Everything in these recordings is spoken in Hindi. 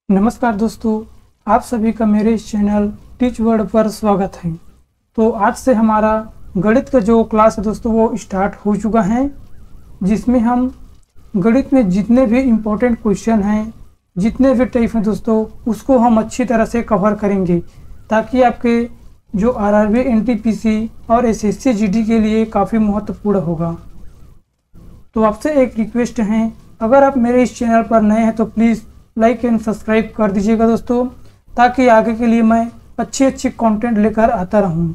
नमस्कार दोस्तों, आप सभी का मेरे इस चैनल टीच वर्ड पर स्वागत है। तो आज से हमारा गणित का जो क्लास है दोस्तों वो स्टार्ट हो चुका है, जिसमें हम गणित में जितने भी इम्पोर्टेंट क्वेश्चन हैं, जितने भी टाइप हैं दोस्तों, उसको हम अच्छी तरह से कवर करेंगे ताकि आपके जो आरआरबी, एनटीपीसी और एसएससी जीडी के लिए काफ़ी महत्वपूर्ण होगा। तो आपसे एक रिक्वेस्ट है, अगर आप मेरे इस चैनल पर नए हैं तो प्लीज़ लाइक एंड सब्सक्राइब कर दीजिएगा दोस्तों, ताकि आगे के लिए मैं अच्छे कंटेंट लेकर आता रहूं।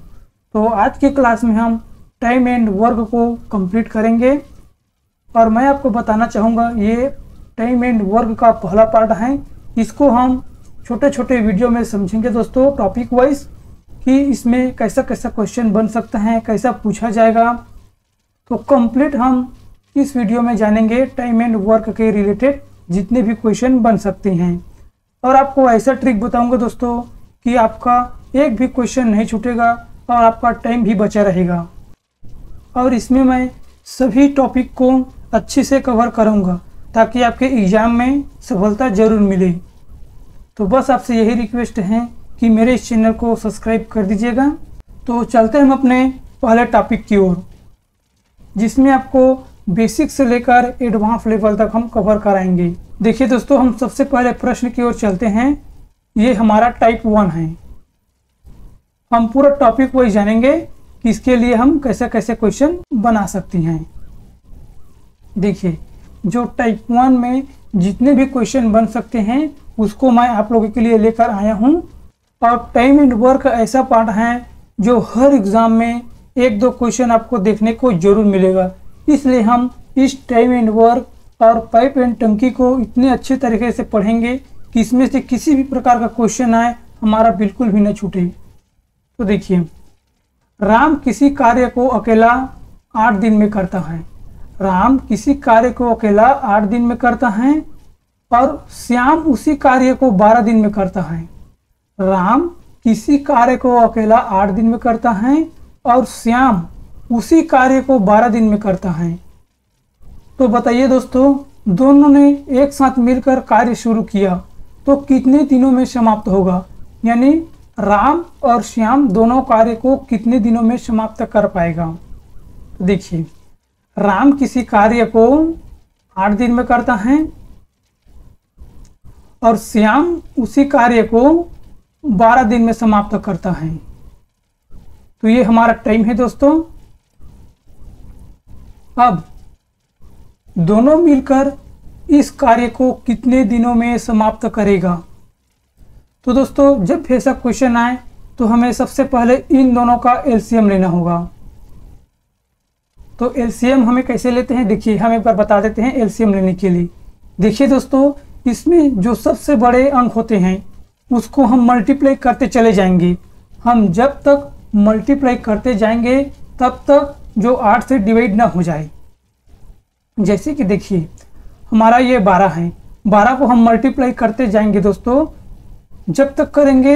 तो आज की क्लास में हम टाइम एंड वर्क को कंप्लीट करेंगे और मैं आपको बताना चाहूँगा ये टाइम एंड वर्क का पहला पार्ट है। इसको हम छोटे छोटे वीडियो में समझेंगे दोस्तों, टॉपिक वाइज, कि इसमें कैसा कैसा क्वेश्चन बन सकता है, कैसा पूछा जाएगा। तो कंप्लीट हम इस वीडियो में जानेंगे टाइम एंड वर्क के रिलेटेड जितने भी क्वेश्चन बन सकते हैं। और आपको ऐसा ट्रिक बताऊंगा दोस्तों कि आपका एक भी क्वेश्चन नहीं छूटेगा और आपका टाइम भी बचा रहेगा। और इसमें मैं सभी टॉपिक को अच्छे से कवर करूंगा ताकि आपके एग्ज़ाम में सफलता जरूर मिले। तो बस आपसे यही रिक्वेस्ट है कि मेरे इस चैनल को सब्सक्राइब कर दीजिएगा। तो चलते हैं हम अपने पहले टॉपिक की ओर, जिसमें आपको बेसिक से लेकर एडवांस लेवल तक हम कवर कराएंगे। देखिए दोस्तों, हम सबसे पहले प्रश्न की ओर चलते हैं। ये हमारा टाइप 1 है। हम पूरा टॉपिक वाइज जानेंगे कि इसके लिए हम कैसे कैसे क्वेश्चन बना सकते हैं। देखिए, जो टाइप 1 में जितने भी क्वेश्चन बन सकते हैं उसको मैं आप लोगों के लिए लेकर आया हूँ। और टाइम एंड वर्क ऐसा पार्ट है जो हर एग्जाम में एक दो क्वेश्चन आपको देखने को जरूर मिलेगा, इसलिए हम इस टाइम एंड वर्क और पाइप एंड टंकी को इतने अच्छे तरीके से पढ़ेंगे कि इसमें से किसी भी प्रकार का क्वेश्चन आए हमारा बिल्कुल भी न छूटे। तो देखिए, राम किसी कार्य को अकेला 8 दिन में करता है। राम किसी कार्य को अकेला 8 दिन में करता है और श्याम उसी कार्य को 12 दिन में करता है। राम किसी कार्य को अकेला 8 दिन में करता है और श्याम उसी कार्य को 12 दिन में करता है। तो बताइए दोस्तों, दोनों ने एक साथ मिलकर कार्य शुरू किया तो कितने दिनों में समाप्त होगा? यानी राम और श्याम दोनों कार्य को कितने दिनों में समाप्त कर पाएगा? तो देखिए, राम किसी कार्य को 8 दिन में करता है और श्याम उसी कार्य को 12 दिन में समाप्त करता है। तो ये हमारा टाइम है दोस्तों। अब दोनों मिलकर इस कार्य को कितने दिनों में समाप्त करेगा? तो दोस्तों, जब ऐसा क्वेश्चन आए तो हमें सबसे पहले इन दोनों का एलसीएम लेना होगा। तो एलसीएम हमें कैसे लेते हैं, देखिए हम एक बार बता देते हैं एलसीएम लेने के लिए। देखिए दोस्तों, इसमें जो सबसे बड़े अंक होते हैं उसको हम मल्टीप्लाई करते चले जाएंगे। हम जब तक मल्टीप्लाई करते जाएंगे तब तक जो 8 से डिवाइड ना हो जाए। जैसे कि देखिए, हमारा ये 12 है, 12 को हम मल्टीप्लाई करते जाएंगे दोस्तों, जब तक करेंगे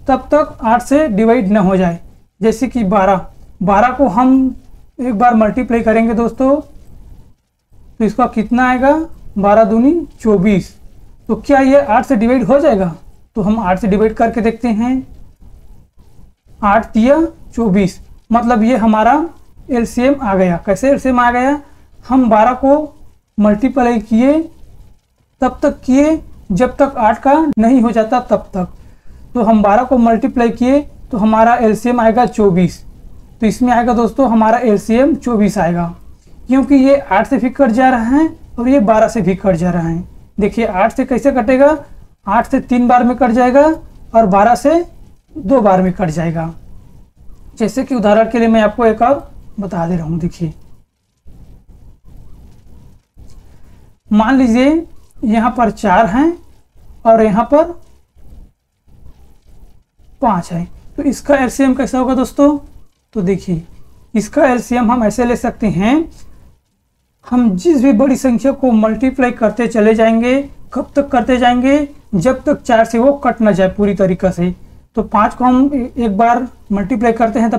तब तक 8 से डिवाइड ना हो जाए। जैसे कि 12 को हम एक बार मल्टीप्लाई करेंगे दोस्तों, तो इसका कितना आएगा? 12 दूनी 24। तो क्या ये 8 से डिवाइड हो जाएगा? तो हम 8 से डिवाइड करके देखते हैं। 8 तिया 24, मतलब ये हमारा एलसीएम आ गया। कैसे एलसीएम आ गया? हम 12 को मल्टीप्लाई किए, तब तक किए जब तक 8 का नहीं हो जाता तब तक। तो हम 12 को मल्टीप्लाई किए तो हमारा एलसीएम आएगा 24। तो इसमें आएगा दोस्तों हमारा एलसीएम 24 आएगा, क्योंकि ये 8 से भी कट जा रहा है और ये 12 से भी कट जा रहा है। देखिए, 8 से कैसे कटेगा? 8 से 3 बार में कट जाएगा और 12 से 2 बार में कट जाएगा। जैसे कि उदाहरण के लिए मैं आपको एक और बता दे रहा हूँ। देखिए, मान लीजिए यहाँ पर 4 हैं और यहाँ पर 5 है, तो इसका एलसीएम कैसा होगा दोस्तों? तो देखिए, इसका एलसीएम हम ऐसे ले सकते हैं, हम जिस भी बड़ी संख्या को मल्टीप्लाई करते चले जाएंगे, कब तक करते जाएंगे? जब तक 4 से वो कट ना जाए पूरी तरीक़ा से। तो 5 को हम एक बार मल्टीप्लाई करते हैं तो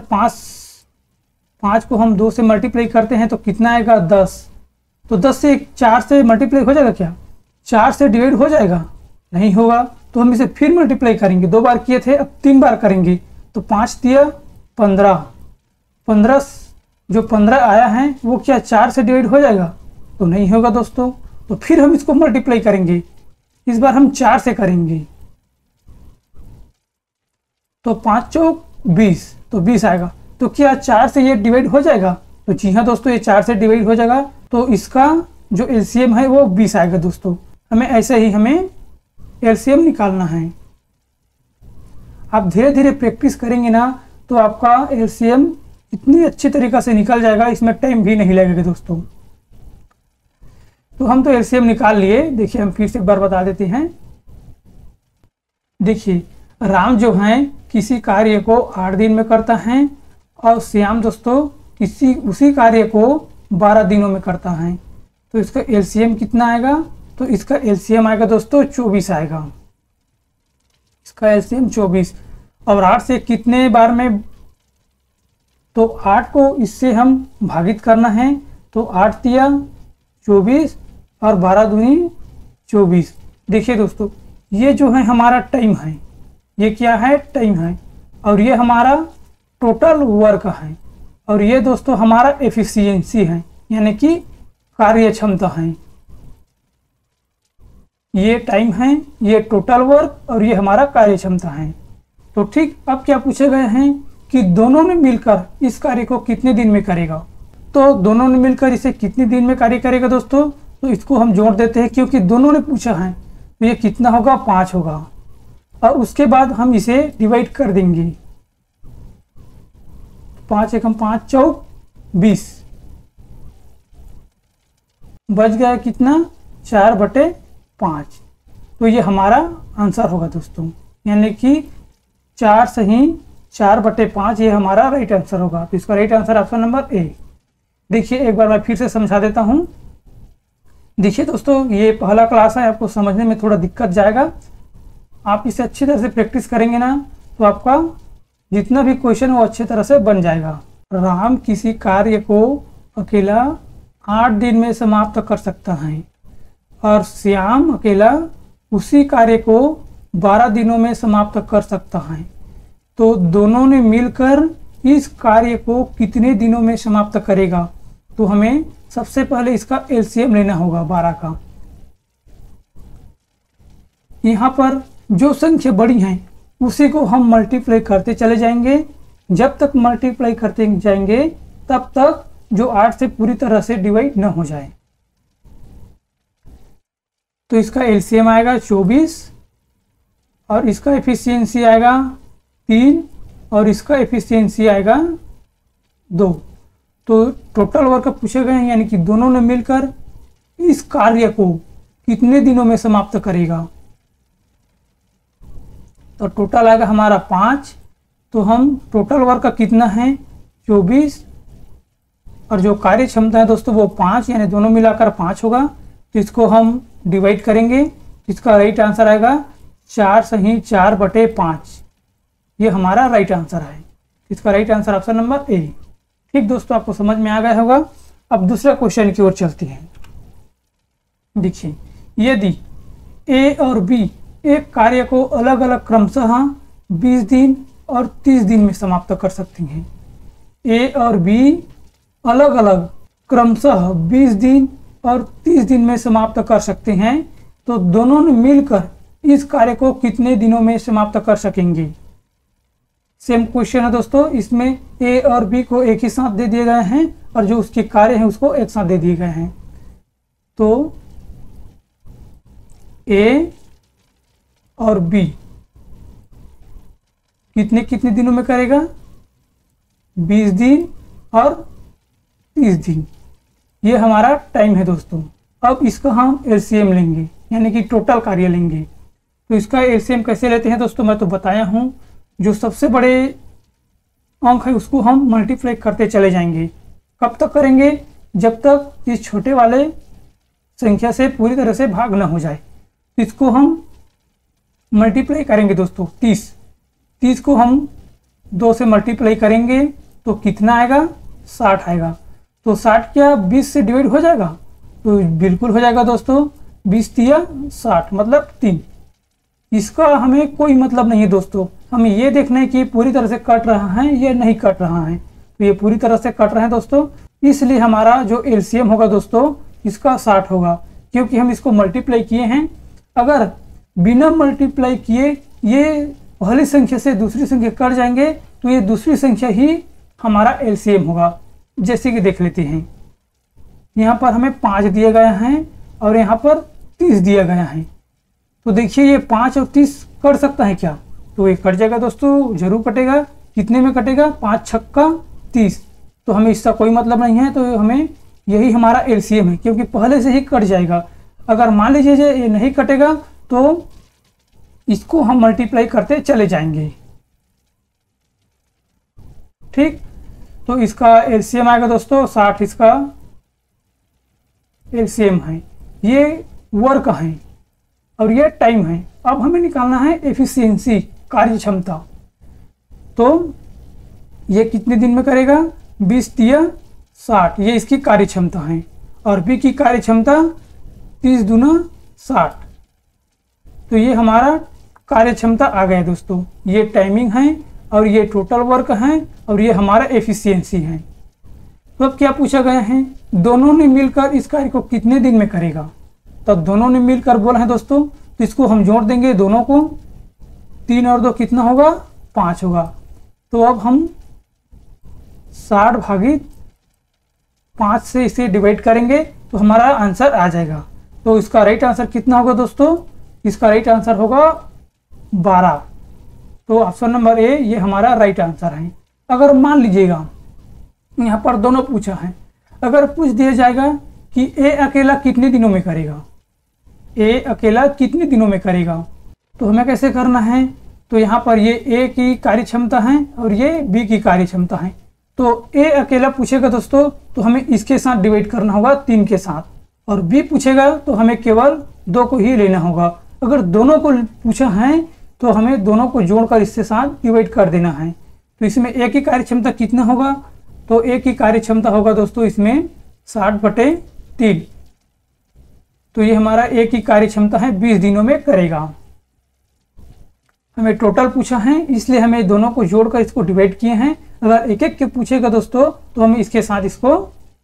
5 को हम 2 से मल्टीप्लाई करते हैं तो कितना आएगा? 10। तो 10 से 4 से मल्टीप्लाई हो जाएगा क्या? 4 से डिवाइड हो जाएगा? नहीं होगा तो हम इसे फिर मल्टीप्लाई करेंगे। 2 बार किए थे, अब 3 बार करेंगे। तो 5 दिया 15, 15 जो 15 आया है वो क्या 4 से डिवाइड हो जाएगा? तो नहीं होगा दोस्तों। तो फिर हम इसको मल्टीप्लाई करेंगे, इस बार हम 4 से करेंगे। तो 5 चौक 20, तो 20 आएगा। तो क्या 4 से ये डिवाइड हो जाएगा? तो जी हाँ दोस्तों, ये 4 से डिवाइड हो जाएगा। तो इसका जो एलसीएम है वो 20 आएगा दोस्तों। हमें ऐसे ही हमें एलसीएम निकालना है। आप धीरे धीरे प्रैक्टिस करेंगे ना तो आपका एलसीएम इतनी अच्छी तरीक़ा से निकल जाएगा, इसमें टाइम भी नहीं लगेगा दोस्तों। तो हम तो एलसीएम निकाल लिए। देखिए हम फिर से एक बार बता देते हैं। देखिए राम जो है किसी कार्य को 8 दिन में करता है और श्याम दोस्तों उसी कार्य को 12 दिनों में करता है। तो इसका एलसीएम कितना आएगा? तो इसका एलसीएम आएगा दोस्तों 24 आएगा। इसका एलसीएम 24। और 8 से कितने बार में? तो 8 को इससे हम भागित करना है। तो 8 दिया 24 और 12 दूनी 24। देखिए दोस्तों ये जो है हमारा टाइम है, ये क्या है? टाइम है। और ये हमारा टोटल वर्क है। और ये दोस्तों हमारा एफिशिएंसी है, यानी कि कार्य क्षमता है। ये टाइम है, ये टोटल वर्क और ये हमारा कार्य क्षमता है। तो ठीक, अब क्या पूछे गए हैं कि दोनों ने मिलकर इस कार्य को कितने दिन में करेगा? तो दोनों ने मिलकर इसे कितने दिन में कार्य करेगा दोस्तों? तो इसको हम जोड़ देते हैं, क्योंकि दोनों ने पूछा है। तो ये कितना होगा? 5 होगा। और उसके बाद हम इसे डिवाइड कर देंगे। 5 एकम 5 चौक 20, बच गया कितना? 4/5। तो ये हमारा आंसर होगा दोस्तों, यानी कि 4 सही 4/5 ये हमारा राइट आंसर होगा। तो इसका right answer option number A. देखिए एक बार मैं फिर से समझा देता हूँ। देखिए दोस्तों ये पहला क्लास है, आपको समझने में थोड़ा दिक्कत जाएगा। आप इसे अच्छी तरह से प्रैक्टिस करेंगे ना तो आपका जितना भी क्वेश्चन वो अच्छी तरह से बन जाएगा। राम किसी कार्य को अकेला 8 दिन में समाप्त कर सकता है और श्याम अकेला उसी कार्य को 12 दिनों में समाप्त कर सकता है। तो दोनों ने मिलकर इस कार्य को कितने दिनों में समाप्त करेगा? तो हमें सबसे पहले इसका एलसीएम लेना होगा 12 का। यहाँ पर जो संख्या बड़ी है उसी को हम मल्टीप्लाई करते चले जाएंगे। जब तक मल्टीप्लाई करते जाएंगे तब तक जो 8 से पूरी तरह से डिवाइड न हो जाए। तो इसका एलसीएम आएगा 24 और इसका एफिशिएंसी आएगा 3 और इसका एफिशिएंसी आएगा 2। तो टोटल वर्क पूछे गए हैं, यानी कि दोनों ने मिलकर इस कार्य को कितने दिनों में समाप्त करेगा? तो टोटल आएगा हमारा 5। तो हम टोटल वर्क का कितना है? 24 और जो कार्य क्षमता है दोस्तों वो 5, यानी दोनों मिलाकर 5 होगा। तो इसको हम डिवाइड करेंगे। इसका राइट आंसर आएगा 4 सही 4/5। ये हमारा राइट आंसर है। इसका right answer option number A. ठीक दोस्तों, आपको समझ में आ गया होगा। अब दूसरा क्वेश्चन की ओर चलते हैं। देखिए यदि ए और बी एक कार्य को अलग अलग क्रमशः 20 दिन और 30 दिन में समाप्त कर सकती हैं। ए और बी अलग अलग क्रमशः 20 दिन और 30 दिन में समाप्त कर सकते हैं। तो दोनों ने मिलकर इस कार्य को कितने दिनों में समाप्त कर सकेंगे? सेम क्वेश्चन है दोस्तों। इसमें ए और बी को एक ही साथ दे दिए गए हैं और जो उसके कार्य हैं उसको एक साथ दे दिए गए हैं। तो ए और बी कितने कितने दिनों में करेगा? 20 दिन और 30 दिन। ये हमारा टाइम है दोस्तों। अब इसका हम एलसीएम लेंगे, यानी कि टोटल कार्य लेंगे। तो इसका एलसीएम कैसे लेते हैं दोस्तों मैं तो बताया हूँ। जो सबसे बड़े अंक है उसको हम मल्टीप्लाई करते चले जाएंगे। कब तक करेंगे? जब तक इस छोटे वाले संख्या से पूरी तरह से भाग ना हो जाए। इसको हम मल्टीप्लाई करेंगे दोस्तों 30 को हम 2 से मल्टीप्लाई करेंगे तो कितना आएगा? 60 आएगा। तो 60 क्या 20 से डिवाइड हो जाएगा? तो बिल्कुल हो जाएगा दोस्तों। 20 दिया 60 मतलब 3। इसका हमें कोई मतलब नहीं है दोस्तों। हमें ये देखना है कि पूरी तरह से कट रहा है या नहीं कट रहा है। तो ये पूरी तरह से कट रहा है दोस्तों, इसलिए हमारा जो एलसीएम होगा दोस्तों इसका 60 होगा, क्योंकि हम इसको मल्टीप्लाई किए हैं। अगर बिना मल्टीप्लाई किए ये पहली संख्या से दूसरी संख्या कट जाएंगे तो ये दूसरी संख्या ही हमारा एलसीएम होगा। जैसे कि देख लेते हैं, यहाँ पर हमें 5 दिया गया है और यहाँ पर 30 दिया गया है। तो देखिए ये 5 और 30 कट सकता है क्या? तो ये कट जाएगा दोस्तों, जरूर कटेगा। कितने में कटेगा? 5 छक्का 30। तो हमें इसका कोई मतलब नहीं है, तो हमें यही हमारा एलसीएम है, क्योंकि पहले से ही कट जाएगा। अगर मान लीजिए ये नहीं कटेगा तो इसको हम मल्टीप्लाई करते चले जाएंगे। ठीक, तो इसका एलसीएम आएगा दोस्तों 60, इसका एलसीएम है। ये वर्क है और ये टाइम है। अब हमें निकालना है एफिशिएंसी, कार्य क्षमता। तो ये कितने दिन में करेगा? 20 तिया 60, ये इसकी कार्य क्षमता है। और बी की कार्य क्षमता 30 दूना 60। तो ये हमारा कार्य क्षमता आ गया दोस्तों। ये टाइमिंग है और ये टोटल वर्क है और ये हमारा एफिशिएंसी है। तो अब क्या पूछा गया है? दोनों ने मिलकर इस कार्य को कितने दिन में करेगा? तो दोनों ने मिलकर बोला है दोस्तों, तो इसको हम जोड़ देंगे दोनों को। 3 और 2 कितना होगा? 5 होगा। तो अब हम 60 भागित 5 से इसे डिवाइड करेंगे तो हमारा आंसर आ जाएगा। तो इसका राइट आंसर कितना होगा दोस्तों? इसका राइट आंसर होगा 12। तो ऑप्शन नंबर ए ये हमारा राइट आंसर है। अगर मान लीजिएगा यहाँ पर दोनों पूछा है, अगर पूछ दिया जाएगा कि ए अकेला कितने दिनों में करेगा, ए अकेला कितने दिनों में करेगा, तो हमें कैसे करना है? तो यहाँ पर ये ए की कार्य क्षमता है और ये बी की कार्य क्षमता है। तो ए अकेला पूछेगा दोस्तों तो हमें इसके साथ डिवाइड करना होगा 3 के साथ, और बी पूछेगा तो हमें केवल 2 को ही लेना होगा। अगर दोनों को पूछा है तो हमें दोनों को जोड़कर इसके साथ डिवाइड कर देना है। तो इसमें ए की कार्य क्षमता कितना होगा? तो ए की कार्य क्षमता होगा दोस्तों इसमें 60/3। तो ये हमारा ए की कार्य क्षमता है 20 दिनों में करेगा। हमें टोटल पूछा है इसलिए हमें दोनों को जोड़कर इसको डिवाइड किए हैं। अगर एक एक के पूछेगा दोस्तों तो हमें इसके साथ इसको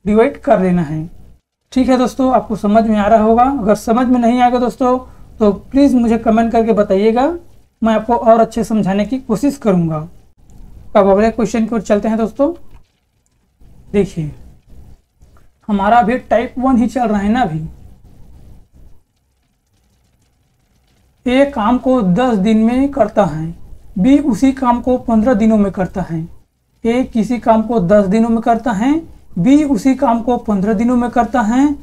डिवाइड कर देना है। ठीक है दोस्तों, आपको समझ में आ रहा होगा। अगर समझ में नहीं आएगा दोस्तों तो प्लीज़ मुझे कमेंट करके बताइएगा, मैं आपको और अच्छे समझाने की कोशिश करूंगा। अब अगले क्वेश्चन की ओर चलते हैं दोस्तों। देखिए हमारा अभी टाइप 1 ही चल रहा है ना। अभी ए काम को 10 दिन में करता है, बी उसी काम को 15 दिनों में करता है। ए किसी काम को 10 दिनों में करता है, बी उसी काम को 15 दिनों में करता है।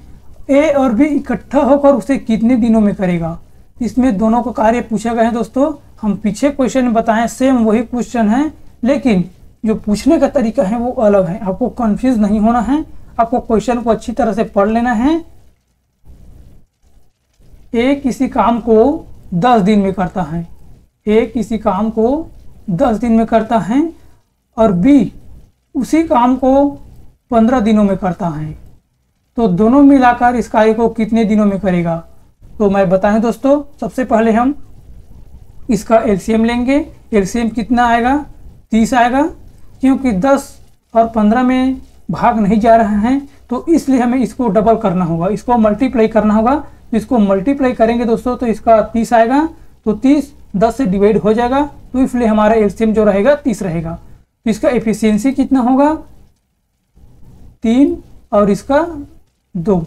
ए और बी इकट्ठा होकर उसे कितने दिनों में करेगा? इसमें दोनों का कार्य पूछा गया है दोस्तों। हम पीछे क्वेश्चन में बताएं सेम वही क्वेश्चन है, लेकिन जो पूछने का तरीका है वो अलग है। आपको कंफ्यूज नहीं होना है, आपको क्वेश्चन को अच्छी तरह से पढ़ लेना है। ए किसी काम को 10 दिन में करता है, ए किसी काम को 10 दिन में करता है और बी उसी काम को 15 दिनों में करता है। तो दोनों मिलाकर इस कार्य को कितने दिनों में करेगा? तो मैं बताएं दोस्तों, सबसे पहले हम इसका एलसीएम लेंगे। एलसीएम कितना आएगा? 30 आएगा, क्योंकि 10 और 15 में भाग नहीं जा रहा है तो इसलिए हमें इसको डबल करना होगा, इसको मल्टीप्लाई करना होगा। तो इसको मल्टीप्लाई करेंगे दोस्तों तो इसका 30 आएगा। तो 30 10 से डिवाइड हो जाएगा, तो इसलिए हमारा एलसीएम जो रहेगा 30 रहेगा। तो इसका एफिशिएंसी कितना होगा? 3 और इसका 2।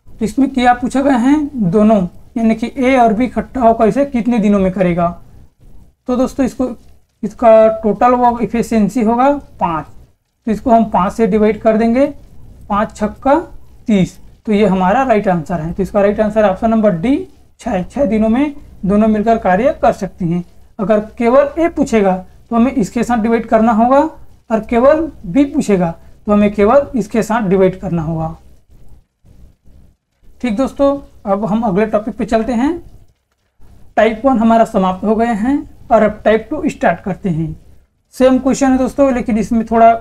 तो इसमें क्या पूछा गया है? दोनों, यानी कि ए और बी इकट्ठा होकर इसे कितने दिनों में करेगा। तो दोस्तों इसका टोटल वर्क एफिशिएंसी होगा 5। तो इसको हम 5 से डिवाइड कर देंगे, 5 छक्का 30। तो ये हमारा राइट आंसर है। तो इसका right answer option number D 6 दिनों में दोनों मिलकर कार्य कर सकती हैं। अगर केवल ए पूछेगा तो हमें इसके साथ डिवाइड करना होगा, और केवल बी पूछेगा तो हमें केवल इसके साथ डिवाइड करना होगा। ठीक दोस्तों, अब हम अगले टॉपिक पे चलते हैं। टाइप 1 हमारा समाप्त हो गए हैं और अब टाइप 2 स्टार्ट करते हैं। सेम क्वेश्चन है दोस्तों, लेकिन इसमें थोड़ा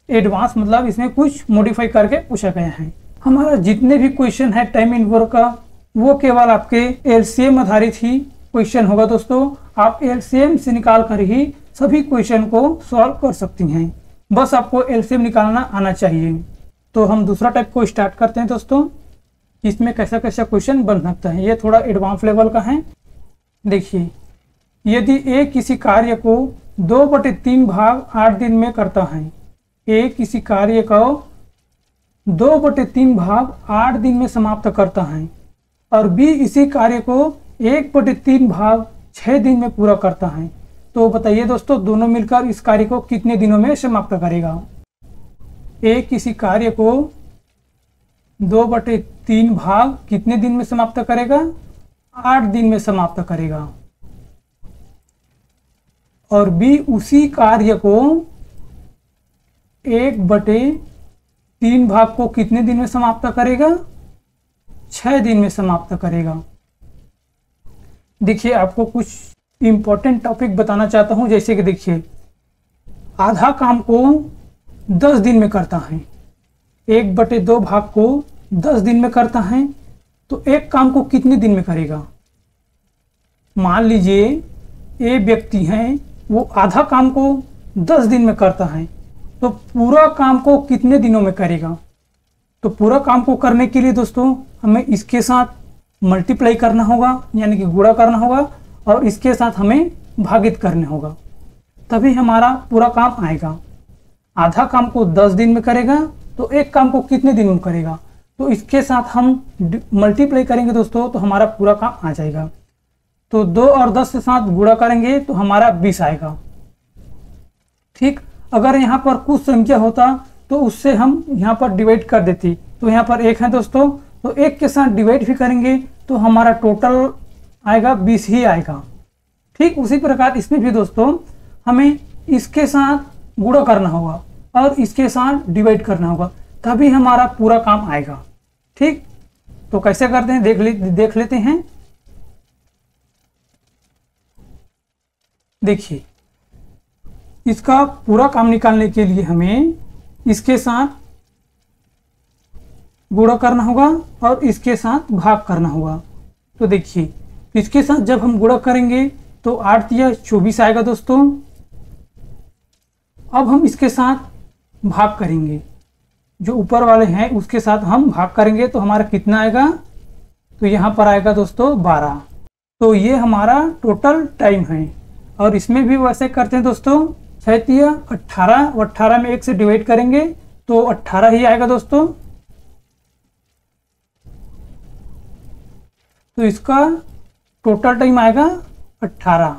एडवांस, मतलब इसमें कुछ मॉडिफाई करके पूछा गया है। हमारा जितने भी क्वेश्चन है टाइम इन वर्क का वो केवल आपके एलसीएम आधारित ही क्वेश्चन होगा दोस्तों। आप एलसीएम से निकाल कर ही सभी क्वेश्चन को सॉल्व कर सकती हैं, बस आपको एलसीएम निकालना आना चाहिए। तो हम दूसरा टाइप को स्टार्ट करते हैं दोस्तों। इसमें कैसा कैसा क्वेश्चन बन सकता है, ये थोड़ा एडवांस लेवल का है। देखिए, यदि ए किसी कार्य को 2/3 भाग 8 दिन में करता है, ए किसी कार्य को 2/3 भाग 8 दिन में समाप्त करता है और बी इसी कार्य को 1/3 भाग 6 दिन में पूरा करता है, तो बताइए दोस्तों दोनों मिलकर इस कार्य को कितने दिनों में समाप्त करेगा। ए किसी कार्य को 2/3 भाग कितने दिन में समाप्त करेगा, 8 दिन में समाप्त करेगा। और बी उसी कार्य को 1/3 भाग को कितने दिन में समाप्त करेगा, 6 दिन में समाप्त करेगा। देखिए, आपको कुछ इंपॉर्टेंट टॉपिक बताना चाहता हूं, जैसे कि देखिए, आधा काम को 10 दिन में करता है, 1/2 भाग को 10 दिन में करता है, तो एक काम को कितने दिन में करेगा। मान लीजिए ए व्यक्ति है, वो आधा काम को 10 दिन में करता है, तो पूरा काम को कितने दिनों में करेगा। तो पूरा काम को करने के लिए दोस्तों हमें इसके साथ मल्टीप्लाई करना होगा, यानी कि गुणा करना होगा, और इसके साथ हमें भागित करना होगा, तभी हमारा पूरा काम आएगा। आधा काम को 10 दिन में करेगा, तो एक काम को कितने दिन में करेगा, तो इसके साथ हम मल्टीप्लाई करेंगे दोस्तों, तो हमारा पूरा काम आ जाएगा। तो 2 और 10 के साथ गुणा करेंगे तो हमारा 20 आएगा। ठीक, अगर यहाँ पर कुछ संख्या होता तो उससे हम यहाँ पर डिवाइड कर देती, तो यहाँ पर 1 है दोस्तों, तो 1 के साथ डिवाइड भी करेंगे तो हमारा टोटल आएगा 20 ही आएगा। ठीक उसी प्रकार इसमें भी दोस्तों हमें इसके साथ गुणा करना होगा और इसके साथ डिवाइड करना होगा, तभी हमारा पूरा काम आएगा। ठीक, तो कैसे करते हैं देख लेते हैं। देखिए, इसका पूरा काम निकालने के लिए हमें इसके साथ गुणा करना होगा और इसके साथ भाग करना होगा। तो देखिए, इसके साथ जब हम गुणा करेंगे तो 8 या 24 आएगा दोस्तों। अब हम इसके साथ भाग करेंगे, जो ऊपर वाले हैं उसके साथ हम भाग करेंगे तो हमारा कितना आएगा, तो यहाँ पर आएगा दोस्तों 12। तो ये हमारा टोटल टाइम है। और इसमें भी वैसे करते हैं दोस्तों, 6 या 18, 18 में 1 से डिवाइड करेंगे तो 18 ही आएगा दोस्तों। तो इसका टोटल टाइम आएगा 18।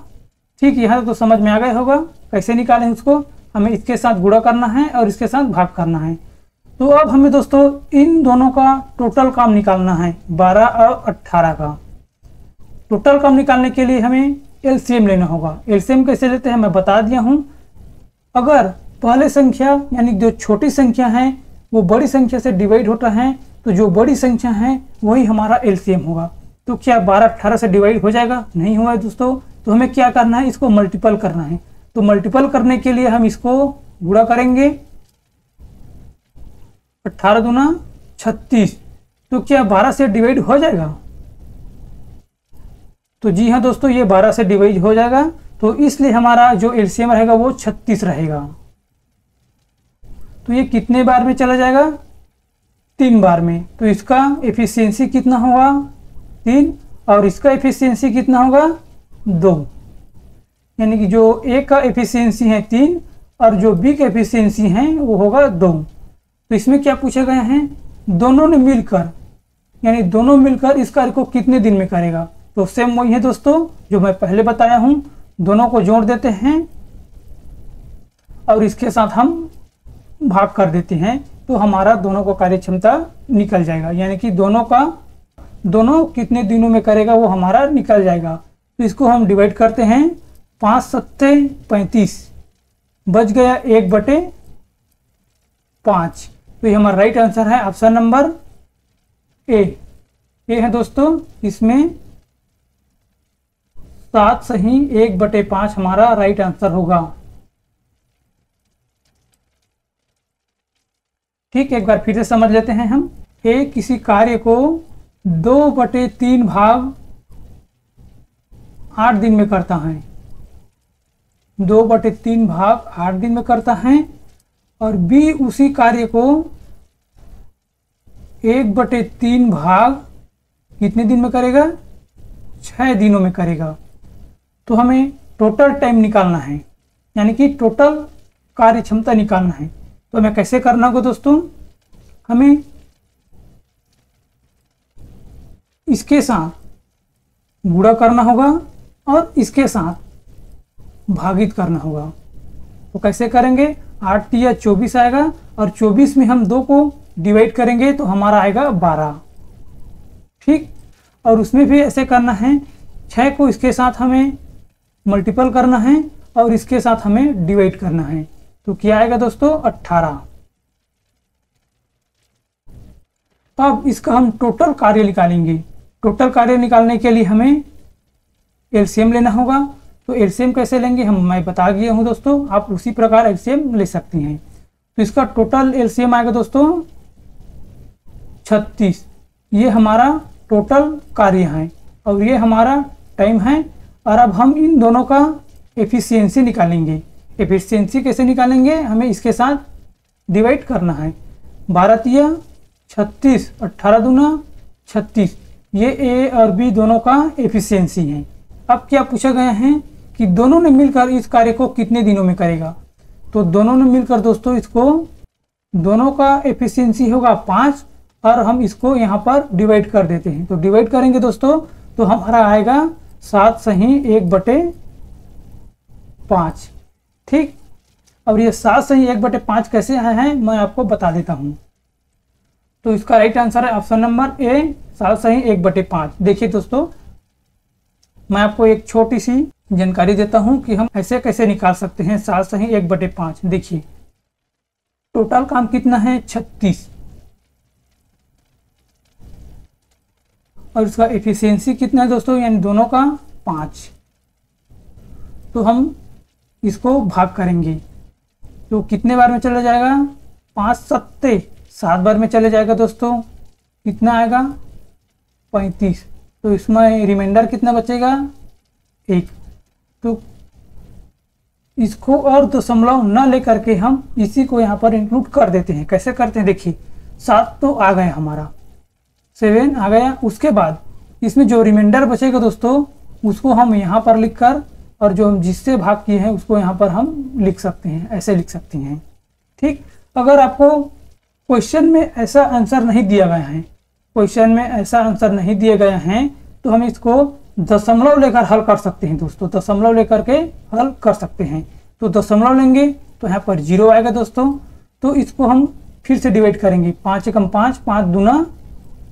ठीक, यहाँ तो समझ में आ गया होगा कैसे निकालें इसको। हमें इसके साथ गुणा करना है और इसके साथ भाग करना है। तो अब हमें दोस्तों इन दोनों का टोटल काम निकालना है, 12 और 18 का। टोटल काम निकालने के लिए हमें एलसीएम लेना होगा। एलसीएम कैसे लेते हैं मैं बता दिया हूँ। अगर पहले संख्या यानी जो छोटी संख्या है वो बड़ी संख्या से डिवाइड होता है, तो जो बड़ी संख्या है वही हमारा एलसीएम होगा। तो क्या 12 18 से डिवाइड हो जाएगा? नहीं हुआ है दोस्तों। तो हमें क्या करना है, इसको मल्टीपल करना है। तो मल्टीपल करने के लिए हम इसको गुणा करेंगे, 18 दूना 36। तो क्या 12 से डिवाइड हो जाएगा? तो जी हाँ दोस्तों, ये 12 से डिवाइड हो जाएगा। तो इसलिए हमारा जो एलसीएम रहेगा वो 36 रहेगा। तो ये कितने बार में चला जाएगा? 3 बार में। तो इसका एफिशिएंसी कितना होगा? 3। और इसका एफिशिएंसी कितना होगा? 2। यानी कि जो ए का एफिशिएंसी है 3 और जो बी का एफिशिएंसी है वो होगा 2। तो इसमें क्या पूछा गया है? दोनों ने मिलकर, यानी दोनों मिलकर इस कार्य को कितने दिन में करेगा? तो सेम वही है दोस्तों जो मैं पहले बताया हूं। दोनों को जोड़ देते हैं और इसके साथ हम भाग कर देते हैं, तो हमारा दोनों को कार्य क्षमता निकल जाएगा। यानी कि दोनों कितने दिनों में करेगा वो हमारा निकल जाएगा। तो इसको हम डिवाइड करते हैं, 5 7 35, बच गया 1/5। तो ये हमारा राइट आंसर है ऑप्शन नंबर ए है दोस्तों। इसमें 7 सही 1/5 हमारा राइट आंसर होगा। ठीक, एक बार फिर से समझ लेते हैं हम। ए किसी कार्य को 2/3 भाग 8 दिन में करता है। 2/3 भाग 8 दिन में करता है। और बी उसी कार्य को 1/3 भाग कितने दिन में करेगा? 6 दिनों में करेगा। तो हमें टोटल टाइम निकालना है, यानी कि टोटल कार्य क्षमता निकालना है। तो हमें कैसे करना होगा दोस्तों? हमें इसके साथ गुणा करना होगा और इसके साथ भागित करना होगा। तो कैसे करेंगे? 8 तिया 24 आएगा और 24 में हम 2 को डिवाइड करेंगे तो हमारा आएगा 12। ठीक, और उसमें भी ऐसे करना है, 6 को इसके साथ हमें मल्टीपल करना है और इसके साथ हमें डिवाइड करना है। तो क्या आएगा दोस्तों? 18। अब इसका हम टोटल कार्य निकालेंगे। टोटल कार्य निकालने के लिए हमें एलसीएम लेना होगा। तो एलसीएम कैसे लेंगे मैं बता गया हूं दोस्तों, आप उसी प्रकार एलसीएम ले सकती हैं। तो इसका टोटल एलसीएम आएगा दोस्तों 36। ये हमारा टोटल कार्य है और ये हमारा टाइम है। और अब हम इन दोनों का एफिशिएंसी निकालेंगे। एफिशिएंसी कैसे निकालेंगे? हमें इसके साथ डिवाइड करना है। 12 तिया 36, 18 दूना 36। ये ए और बी दोनों का एफिशिएंसी है। अब क्या पूछा गया है कि दोनों ने मिलकर इस कार्य को कितने दिनों में करेगा? तो दोनों ने मिलकर दोस्तों इसको, दोनों का एफिशिएंसी होगा 5 और हम इसको यहाँ पर डिवाइड कर देते हैं। तो डिवाइड करेंगे दोस्तों तो हमारा आएगा 7 सही 1/5। ठीक, और ये 7 सही 1/5 कैसे आया है मैं आपको बता देता हूँ। तो इसका राइट आंसर है ऑप्शन नंबर ए, 7 सही 1/5। देखिए दोस्तों, मैं आपको एक छोटी सी जानकारी देता हूं कि हम ऐसे कैसे निकाल सकते हैं 7 सही 1/5। देखिए टोटल काम कितना है? 36 और इसका एफिशिएंसी कितना है दोस्तों? यानी दोनों का 5। तो हम इसको भाग करेंगे तो कितने बार में चला जाएगा? 5 सत्ते 7 बार में चले जाएगा दोस्तों। कितना आएगा? 35। तो इसमें रिमाइंडर कितना बचेगा? 1। तो इसको और दशमलव न लेकर के हम इसी को यहाँ पर इंक्लूड कर देते हैं। कैसे करते हैं? देखिए 7 तो आ गया, हमारा 7 आ गया। उसके बाद इसमें जो रिमाइंडर बचेगा दोस्तों उसको हम यहाँ पर लिखकर, और जो हम जिससे भाग किए हैं उसको यहाँ पर हम लिख सकते हैं, ऐसे लिख सकते हैं। ठीक, अगर आपको क्वेश्चन में ऐसा आंसर नहीं दिया गया है, क्वेश्चन में ऐसा आंसर नहीं दिए गए हैं तो हम इसको दशमलव लेकर हल कर सकते हैं दोस्तों। दशमलव लेकर के हल कर सकते हैं। तो दशमलव लेंगे तो यहाँ पर 0 आएगा दोस्तों। तो इसको हम फिर से डिवाइड करेंगे, 5 एकम 5, 5 दूना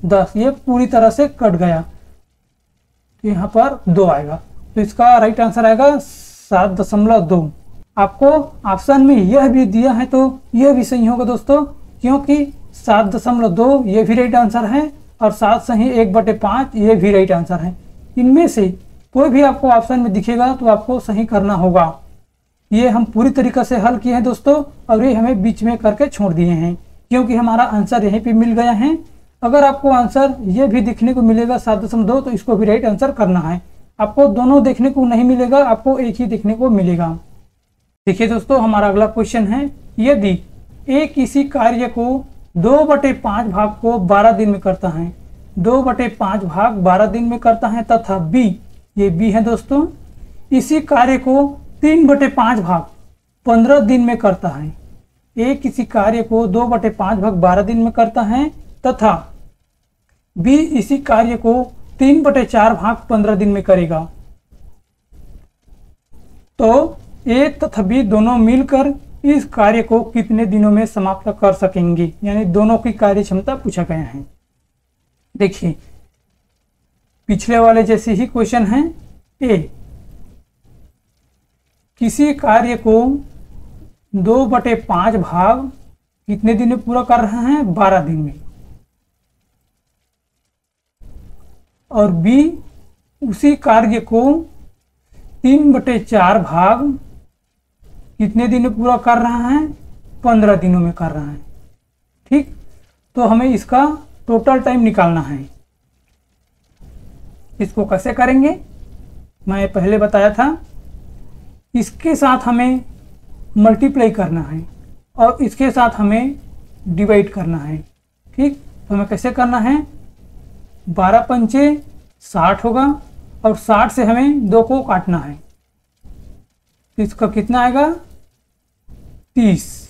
10। ये पूरी तरह से कट गया, यहाँ पर 2 आएगा। तो इसका राइट आंसर आएगा 7.2। आपको ऑप्शन में यह भी दिया है तो यह भी सही होगा दोस्तों, क्योंकि 7.2 ये भी राइट आंसर है और 7 सही 1/5 ये भी राइट आंसर है। इनमें से कोई भी आपको ऑप्शन में दिखेगा तो आपको सही करना होगा। ये हम पूरी तरीके से हल किए हैं दोस्तों, और ये हमें बीच में करके छोड़ दिए हैं क्योंकि हमारा आंसर यहीं पे मिल गया है। अगर आपको आंसर ये भी देखने को मिलेगा 7.2 तो इसको भी राइट आंसर करना है। आपको दोनों देखने को नहीं मिलेगा, आपको एक ही देखने को मिलेगा। देखिए दोस्तों, हमारा अगला क्वेश्चन है, यदि ए किसी कार्य को 2/5 भाग को 12 दिन में करता है, 2/5 भाग 12 दिन में करता है, तथा बी, ये बी है दोस्तों, इसी कार्य को 3/5 भाग 15 दिन में करता है। ए किसी कार्य को 2/5 भाग 12 दिन में करता है तथा बी इसी कार्य को 3/4 भाग 15 दिन में करेगा, तो ए तथा बी दोनों मिलकर इस कार्य को कितने दिनों में समाप्त कर सकेंगे। यानी दोनों की कार्य क्षमता पूछा गया है। देखिए पिछले वाले जैसे ही क्वेश्चन है। ए किसी कार्य को 2/5 भाग कितने दिन में पूरा कर रहे हैं? 12 दिन में। और बी उसी कार्य को 3/4 भाग कितने दिन में पूरा कर रहा है? 15 दिनों में कर रहा है। ठीक, तो हमें इसका टोटल टाइम निकालना है। इसको कैसे करेंगे मैं पहले बताया था। इसके साथ हमें मल्टीप्लाई करना है और इसके साथ हमें डिवाइड करना है। ठीक, तो हमें कैसे करना है, 12 पंचे 60 होगा और 60 से हमें 2 को काटना है। तो इसका कितना आएगा 30।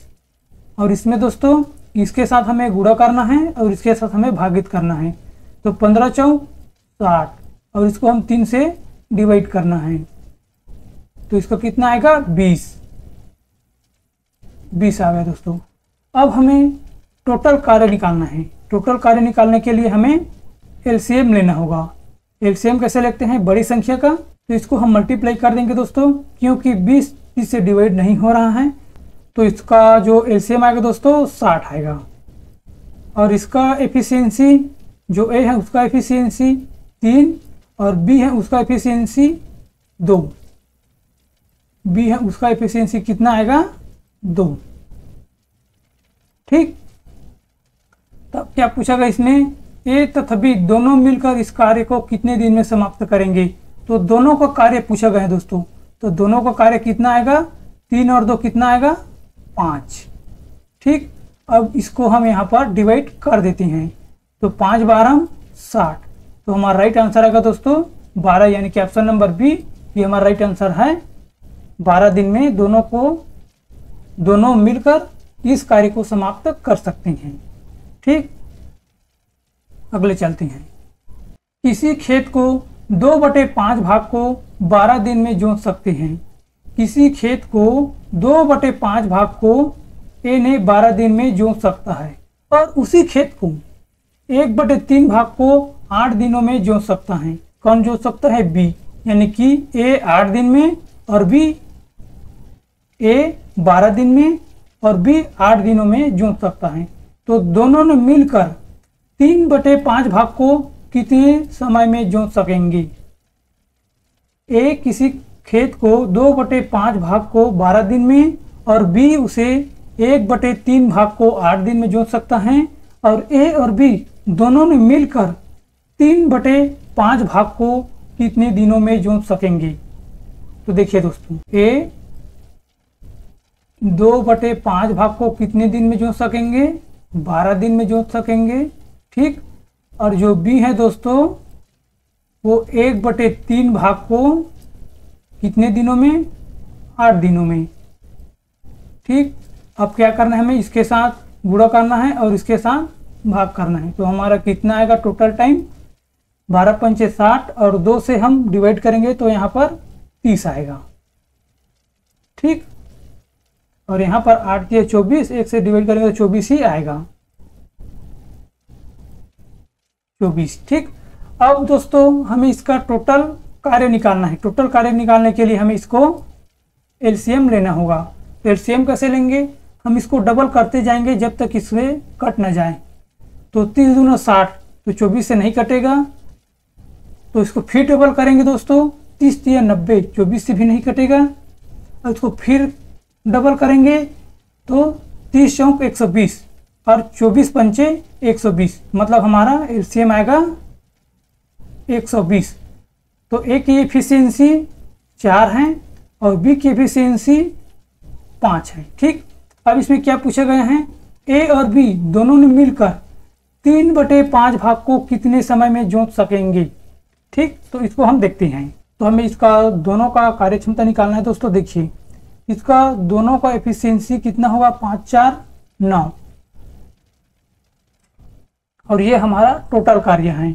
और इसमें दोस्तों इसके साथ हमें गुणा करना है और इसके साथ हमें भागित करना है। तो 15 चौक 60 और इसको हम 3 से डिवाइड करना है। तो इसका कितना आएगा 20 आ गया दोस्तों। अब हमें टोटल कार्य निकालना है। टोटल कार्य निकालने के लिए हमें एलसीएम लेना होगा। एलसीएम कैसे लेते हैं, बड़ी संख्या का, तो इसको हम मल्टीप्लाई कर देंगे दोस्तों, क्योंकि 20 से डिवाइड नहीं हो रहा है। तो इसका जो एलसीएम आएगा दोस्तों 60 आएगा। और इसका एफिशिएंसी, जो ए है उसका एफिशिएंसी 3 और बी है उसका एफिशिएंसी 2। बी है उसका एफिशिएंसी कितना आएगा 2। ठीक, तब क्या पूछा गया इसमें, ए तथा बी दोनों मिलकर इस कार्य को कितने दिन में समाप्त करेंगे। तो दोनों का कार्य पूछा गया है दोस्तों। तो दोनों का कार्य कितना आएगा, 3 और 2 कितना आएगा 5। ठीक, अब इसको हम यहाँ पर डिवाइड कर देते हैं। तो 5 12 60। तो हमारा राइट आंसर आएगा दोस्तों 12, यानी कि ऑप्शन नंबर बी ये हमारा राइट आंसर है। 12 दिन में दोनों मिलकर इस कार्य को समाप्त कर सकते हैं। ठीक, अगले चलते हैं। किसी खेत को 2/5 भाग को 12 दिन में जोत सकते हैं। किसी खेत को 2/5 भाग को ए ने 12 दिन में जोत सकता है और उसी खेत को 1/3 भाग को 8 दिनों में जोत सकता है। कौन जोत सकता है, बी, यानी कि ए 8 दिन में और बी, ए 12 दिन में और बी 8 दिनों में जोत सकता है। तो दोनों ने मिलकर 3/5 भाग को कितने समय में जोत सकेंगे। ए किसी खेत को 2/5 भाग को 12 दिन में और बी उसे 1/3 भाग को 8 दिन में जोत सकता है। और ए और बी दोनों ने मिलकर 3/5 भाग को कितने दिनों में जोत सकेंगे। तो देखिए दोस्तों, ए 2/5 भाग को कितने दिन में जोत सकेंगे, 12 दिन में जोत सकेंगे। ठीक, और जो बी है दोस्तों वो 1/3 भाग को कितने दिनों में, 8 दिनों में। ठीक, अब क्या करना है, हमें इसके साथ गुणा करना है और इसके साथ भाग करना है। तो हमारा कितना आएगा टोटल टाइम, 12 पंचे 60 और 2 से हम डिवाइड करेंगे तो यहाँ पर 30 आएगा। ठीक, और यहाँ पर 8 के 24, 1 से डिवाइड करेंगे तो 24 ही आएगा, 24। ठीक, अब दोस्तों हमें इसका टोटल कार्य निकालना है। टोटल कार्य निकालने के लिए हमें इसको एलसीएम लेना होगा। तो एलसीएम कैसे लेंगे, हम इसको डबल करते जाएंगे जब तक इसमें कट ना जाए। तो 30 दूना 60, तो 24 से नहीं कटेगा, तो इसको फिर डबल करेंगे दोस्तों, 30 या 90, 24 से भी नहीं कटेगा। और इसको फिर डबल करेंगे तो 30 चौक 120 और 24 पंचे 120, मतलब हमारा एलसीएम आएगा 120। तो ए की एफिशिएंसी 4 है और बी की एफिशिएंसी 5 है। ठीक, अब इसमें क्या पूछा गया है, ए और बी दोनों ने मिलकर 3/5 भाग को कितने समय में जोत सकेंगे। ठीक, तो इसको हम देखते हैं। तो हमें इसका दोनों का कार्यक्षमता निकालना है दोस्तों। देखिए इसका दोनों का एफिशिएंसी कितना होगा, 5 4 9, और ये हमारा टोटल कार्य है।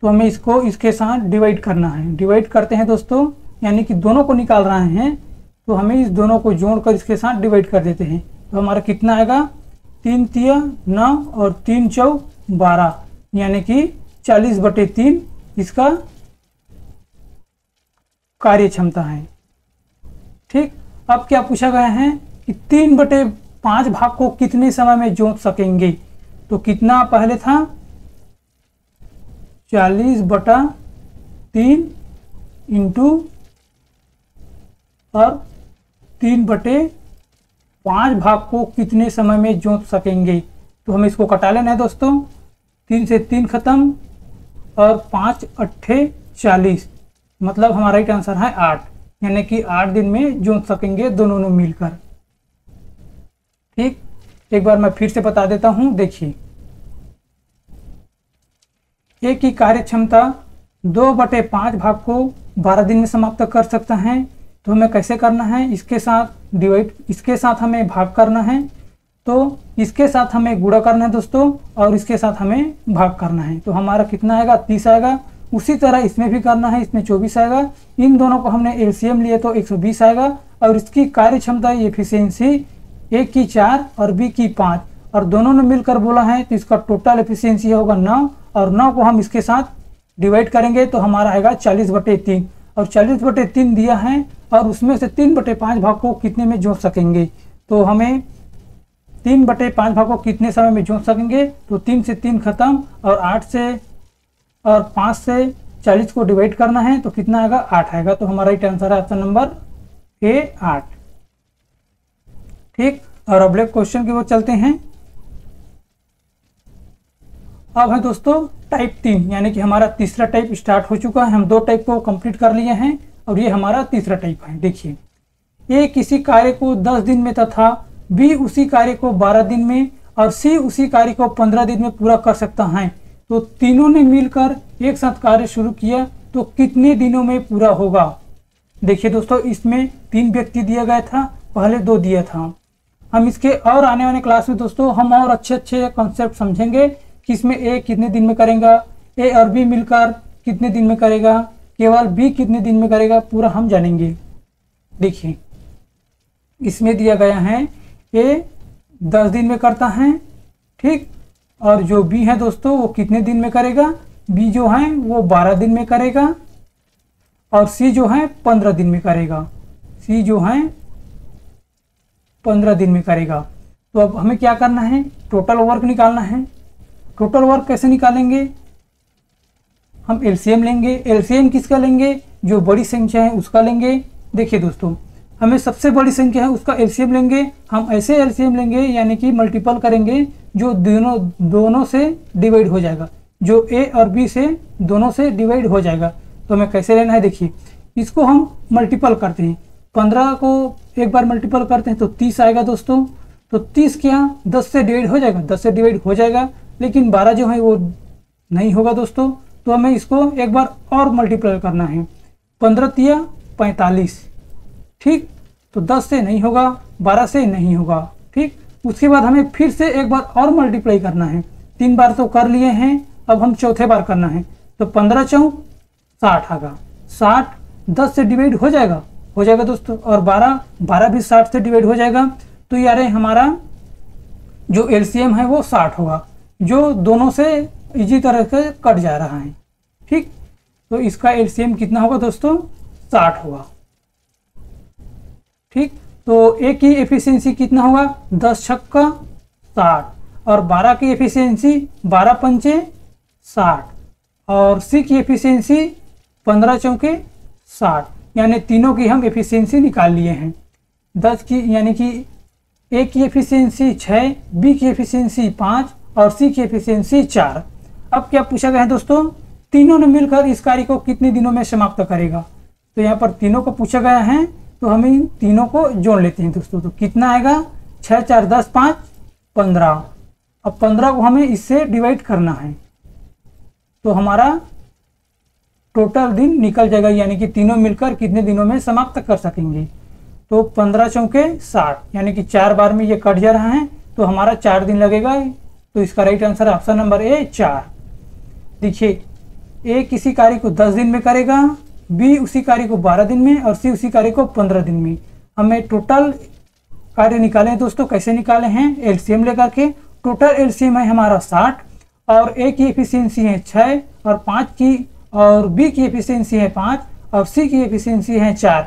तो हमें इसको इसके साथ डिवाइड करना है। डिवाइड करते हैं दोस्तों, यानी कि दोनों को निकाल रहे हैं तो हमें इस दोनों को जोड़कर इसके साथ डिवाइड कर देते हैं। तो हमारा कितना आएगा, 3 तिया 9 और 3 चौक 12, यानी कि 40/3 इसका कार्य क्षमता है। ठीक, अब क्या पूछा गया है कि 3/5 भाग को कितने समय में जोत सकेंगे। तो कितना पहले था, 40/3 इंटू और 3/5 भाग को कितने समय में जोत सकेंगे। तो हमें इसको कटा लेना है दोस्तों, 3 से 3 खत्म और 5 8 40, मतलब हमारा राइट आंसर है 8, यानी कि 8 दिन में जोत सकेंगे दोनों ने मिलकर। ठीक, एक बार मैं फिर से बता देता हूं, देखिए ए की कार्य क्षमता 2/5 भाग को 12 दिन में समाप्त कर सकता है। तो हमें कैसे करना है, इसके साथ डिवाइड, इसके साथ हमें भाग करना है, तो इसके साथ हमें गुणा करना है दोस्तों, और इसके साथ हमें भाग करना है। तो हमारा कितना आएगा, 30 आएगा। उसी तरह इसमें भी करना है, इसमें 24 आएगा। इन दोनों को हमने एलसीएम लिए तो 120 आएगा। और इसकी कार्य क्षमता एफिशिएंसी ए की 4 और बी की 5, और दोनों ने मिलकर बोला है, तो इसका टोटल एफिशिएंसी होगा 9, और 9 को हम इसके साथ डिवाइड करेंगे तो हमारा आएगा 40/3, और 40/3 दिया है, और उसमें से 3/5 भाग को कितने में जोड़ सकेंगे। तो हमें 3/5 भाग को कितने समय में जोड़ सकेंगे, तो 3 से 3 खत्म, और 8 से और 5 से 40 को डिवाइड करना है, तो कितना आएगा, 8 आएगा। तो हमारा राइट आंसर है ऑप्शन नंबर ए, 8। ठीक, और अगले क्वेश्चन की ओर चलते हैं। अब है दोस्तों टाइप 3, यानी कि हमारा तीसरा टाइप स्टार्ट हो चुका है। हम 2 टाइप को कंप्लीट कर लिए हैं, और ये हमारा तीसरा टाइप है। देखिए, ए किसी कार्य को 10 दिन में तथा बी उसी कार्य को 12 दिन में और सी उसी कार्य को 15 दिन में पूरा कर सकता है। तो तीनों ने मिलकर एक साथ कार्य शुरू किया तो कितने दिनों में पूरा होगा। देखिए दोस्तों, इसमें 3 व्यक्ति दिया गया था, पहले 2 दिया था। हम इसके और आने वाले क्लास में दोस्तों हम और अच्छे कॉन्सेप्ट समझेंगे कि इसमें ए कितने दिन में करेगा, ए और बी मिलकर कितने दिन में करेगा, केवल बी कितने दिन में करेगा, पूरा हम जानेंगे। देखिए, इसमें दिया गया है ए 10 दिन में करता है, ठीक, और जो बी है दोस्तों वो कितने दिन में करेगा, बी जो है वो 12 दिन में करेगा, और सी जो है 15 दिन में करेगा, सी जो है 15 दिन में करेगा। तो अब हमें क्या करना है, टोटल वर्क निकालना है। टोटल वर्क कैसे निकालेंगे, हम एलसीएम लेंगे। एलसीएम किसका लेंगे, जो बड़ी संख्या है उसका लेंगे। देखिए दोस्तों, हमें सबसे बड़ी संख्या है उसका एलसीएम लेंगे। हम ऐसे एलसीएम लेंगे यानी कि मल्टीपल करेंगे जो दोनों से डिवाइड हो जाएगा, जो ए और बी से दोनों से डिवाइड हो जाएगा। तो हमें कैसे लेना है, देखिए इसको हम मल्टीपल करते हैं। 15 को एक बार मल्टीपल करते हैं तो 30 आएगा दोस्तों। तो 30 क्या 10 से डिवाइड हो जाएगा, 10 से डिवाइड हो जाएगा, लेकिन 12 जो है वो नहीं होगा दोस्तों। तो हमें इसको एक बार और मल्टीप्लाई करना है। 15 तिया 45, ठीक, तो 10 से नहीं होगा, 12 से नहीं होगा, ठीक। उसके बाद हमें फिर से एक बार और मल्टीप्लाई करना है। 3 बार तो कर लिए हैं, अब हम चौथे बार करना है। तो 15 चौक 60 आएगा, 60 10 से डिवाइड हो जाएगा दोस्तों, और 12 भी 60 से डिवाइड हो जाएगा। तो यार हमारा जो एलसीएम है वो 60 होगा, जो दोनों से इजी तरह से कट जा रहा है, ठीक। तो इसका एलसीएम कितना होगा दोस्तों, 60 होगा, ठीक। तो ए की एफिशिएंसी कितना होगा, 10 छक्का 60, और 12 की एफिशिएंसी 12 पंचे 60, और सी की एफिशिएंसी 15 चौके 60, यानी तीनों की हम एफिशिएंसी निकाल लिए हैं। 10 की यानी कि ए की एफिशिएंसी 6, बी की एफिशिएंसी 5 और सी की एफिशिएंसी 4। अब क्या पूछा गया है दोस्तों, तीनों ने मिलकर इस कार्य को कितने दिनों में समाप्त करेगा। तो यहाँ पर तीनों को पूछा गया है, तो हम इन तीनों को जोड़ लेते हैं दोस्तों। तो कितना आएगा, 6 4 10 5 15। अब 15 को हमें इससे डिवाइड करना है, तो हमारा टोटल दिन निकल जाएगा, यानी कि तीनों मिलकर कितने दिनों में समाप्त कर सकेंगे। तो 15 चौके 60, यानी कि 4 बार में ये कट जा रहा है, तो हमारा 4 दिन लगेगा। तो इसका राइट आंसर है ऑप्शन नंबर ए, 4। देखिए, ए किसी कार्य को 10 दिन में करेगा, बी उसी कार्य को 12 दिन में, और सी उसी कार्य को 15 दिन में। हमें टोटल कार्य निकाले दोस्तों, कैसे निकाले हैं, एलसीएम लेकर के। टोटल एलसीएम है हमारा 60, और ए की एफिशिएंसी है 6 और 5 की, और बी की एफिशिएंसी है 5 और सी की एफिशिएंसी है 4।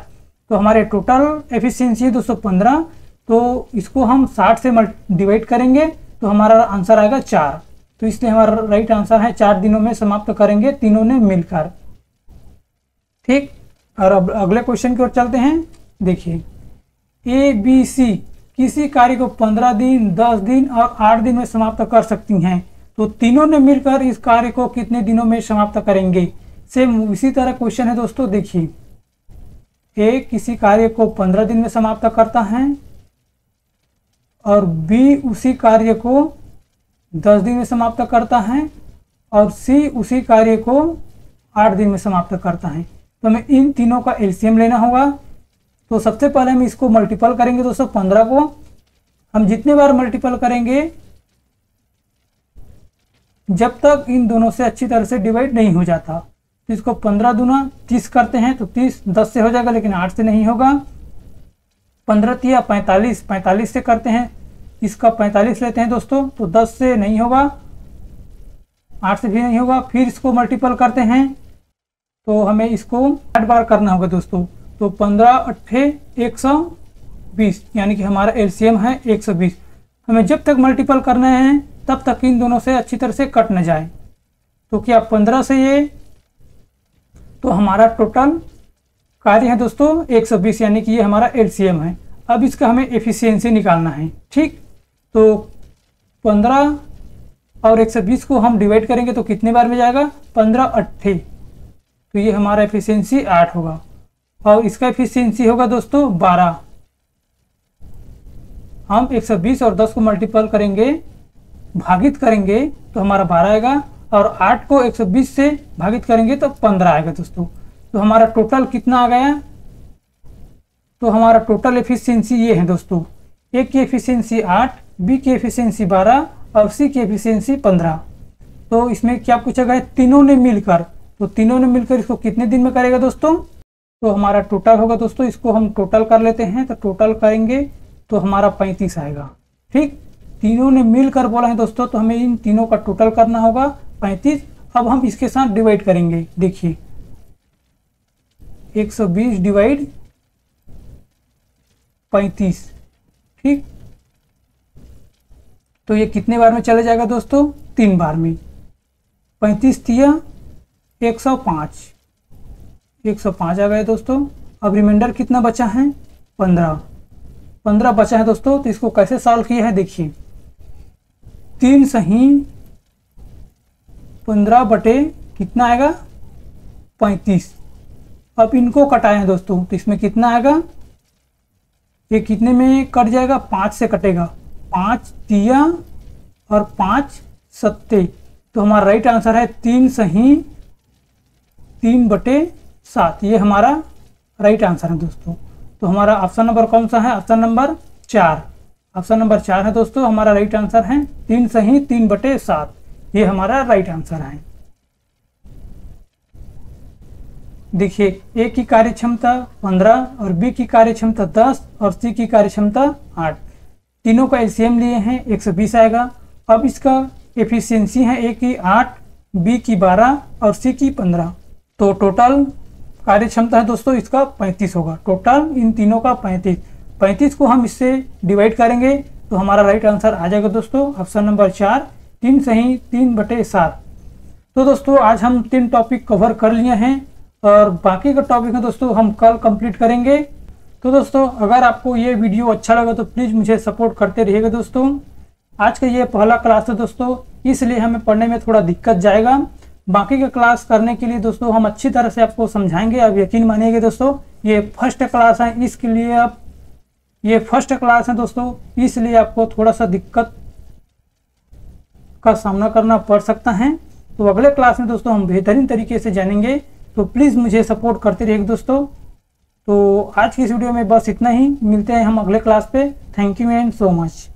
तो हमारे टोटल एफिशिएंसी है 215। तो इसको हम 60 से डिवाइड करेंगे तो हमारा आंसर आएगा 4। तो इसलिए हमारा राइट आंसर है 4 दिनों में समाप्त करेंगे तीनों ने मिलकर, ठीक। और अब अगले क्वेश्चन की ओर चलते हैं। देखिए, ए बी सी किसी कार्य को 15 दिन 10 दिन और 8 दिन में समाप्त कर सकती हैं। तो तीनों ने मिलकर इस कार्य को कितने दिनों में समाप्त करेंगे। सेम इसी तरह क्वेश्चन है दोस्तों। देखिए, ए किसी कार्य को 15 दिन में समाप्त करता है और बी उसी कार्य को 10 दिन में समाप्त करता है और सी उसी कार्य को 8 दिन में समाप्त करता है। तो हमें इन तीनों का एलसीएम लेना होगा। तो सबसे पहले हम इसको मल्टीपल करेंगे दोस्तों। 15 को हम जितने बार मल्टीपल करेंगे जब तक इन दोनों से अच्छी तरह से डिवाइड नहीं हो जाता। तो इसको 15 दूना 30 करते हैं तो 30 10 से हो जाएगा, लेकिन 8 से नहीं होगा। 15 तिया 45, 45 से करते हैं, इसका 45 लेते हैं दोस्तों, तो 10 से नहीं होगा, 8 से भी नहीं होगा। फिर इसको मल्टीपल करते हैं तो हमें इसको 8 बार करना होगा दोस्तों। तो 15 8 120, यानी कि हमारा एलसीएम है 120। हमें जब तक मल्टीपल करना है तब तक इन दोनों से अच्छी तरह से कट न जाए। तो क्या 15 से ये, तो हमारा टोटल कार्य है दोस्तों 120, यानी कि ये हमारा एलसीएम है। अब इसका हमें एफिशिएंसी निकालना है। ठीक, तो 15 और 120 को हम डिवाइड करेंगे तो कितने बार में जाएगा? 15 8, तो ये हमारा एफिशिएंसी 8 होगा और इसका एफिशिएंसी होगा दोस्तों 12। हम 120 और 10 को मल्टीपल करेंगे, भागित करेंगे तो हमारा 12 आएगा और 8 को 120 से भागित करेंगे तो 15 आएगा दोस्तों। तो हमारा टोटल कितना आ गया? तो हमारा टोटल एफिशिएंसी ये है दोस्तों, ए की एफिशिएंसी 8, बी की एफिशिएंसी 12 और सी की एफिशिएंसी 15। तो इसमें क्या पूछा गया? तीनों ने मिलकर, तो तीनों ने मिलकर इसको कितने दिन में करेगा दोस्तों? तो हमारा टोटल होगा दोस्तों, इसको हम टोटल कर लेते हैं। तो टोटल करेंगे तो हमारा 35 आएगा। ठीक, तीनों ने मिलकर बोला है दोस्तों, तो हमें इन तीनों का टोटल करना होगा 35। अब हम इसके साथ डिवाइड करेंगे। देखिए 120 डिवाइड 35, ठीक, तो ये कितने बार में चले जाएगा दोस्तों? 3 बार में। 35 तिया 105, 105 आ गए दोस्तों। अब रिमाइंडर कितना बचा है? 15 बचा है दोस्तों। तो इसको कैसे सॉल्व किया है? देखिए 3 सही 15 बटे कितना आएगा? 35। अब इनको कटाए हैं दोस्तों, तो इसमें कितना आएगा? ये कितने में कट जाएगा? 5 से कटेगा। 5 तिया और 5 सत्ते, तो हमारा राइट आंसर है 3 सही 3 बटे 7। ये हमारा राइट आंसर है दोस्तों। तो हमारा ऑप्शन नंबर कौन सा है? Option number 4। ऑप्शन नंबर 4 है दोस्तों, हमारा राइट आंसर है 3 सही 3 बटे 7। ये हमारा राइट आंसर है। देखिए, ए की कार्य क्षमता 15 और बी की कार्य क्षमता 10 और सी की कार्य क्षमता 8। तीनों का एलसीएम लिए हैं 120 आएगा। अब इसका एफिशिएंसी है ए की 8, बी की 12 और सी की 15। तो टोटल कार्य क्षमता है दोस्तों इसका 35 होगा। टोटल इन तीनों का 35 को हम इससे डिवाइड करेंगे तो हमारा राइट आंसर आ जाएगा दोस्तों ऑप्शन नंबर 4, 3 सही 3 बटे 7। तो दोस्तों आज हम 3 टॉपिक कवर कर लिए हैं और बाकी का टॉपिक है दोस्तों हम कल कंप्लीट करेंगे। तो दोस्तों अगर आपको ये वीडियो अच्छा लगा तो प्लीज़ मुझे सपोर्ट करते रहिएगा दोस्तों। आज का ये पहला क्लास है दोस्तों, इसलिए हमें पढ़ने में थोड़ा दिक्कत जाएगा। बाकी का क्लास करने के लिए दोस्तों हम अच्छी तरह से आपको समझाएंगे। आप यकीन मानिएगा दोस्तों, ये फर्स्ट क्लास है, इसके लिए आप ये फर्स्ट क्लास है दोस्तों, इसलिए आपको थोड़ा सा दिक्कत का सामना करना पड़ सकता है। तो अगले क्लास में दोस्तों हम बेहतरीन तरीके से जानेंगे। तो प्लीज़ मुझे सपोर्ट करते रहिएगा दोस्तों। तो आज की इस वीडियो में बस इतना ही, मिलते हैं हम अगले क्लास पे। Thank you and so much.